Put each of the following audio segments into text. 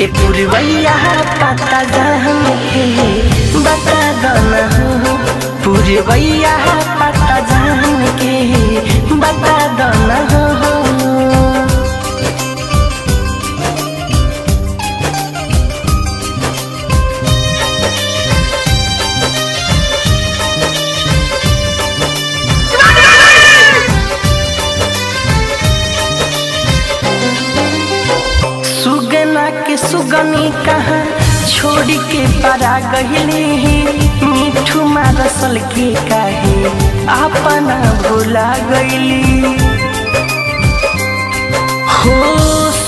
ए पुरवैया पता जान के बता दना हो, पुरवैया पता जान के बता दना हो। सुगना के सुगनी कहाँ छोड़ के परा गहिली, मीठू मारसल के काहे अपना भुला गईली हो।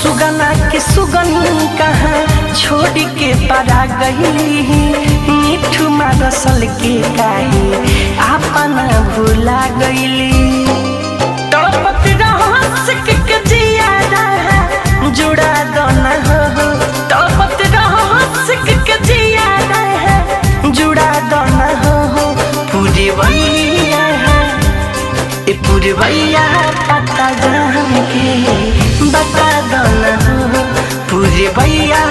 सुगना के सुगनी कहाँ छोड़ के परा गहिली, मीठू मारसल के काहे अपना भुला गईली। तड़पत रहस के जिया जुड़ा दोना हो, तड़पत रहस के जिया जुड़ा दोना हो। पुरवैया ए पुरवैया पता जान के बता दोना हो, पुरवैया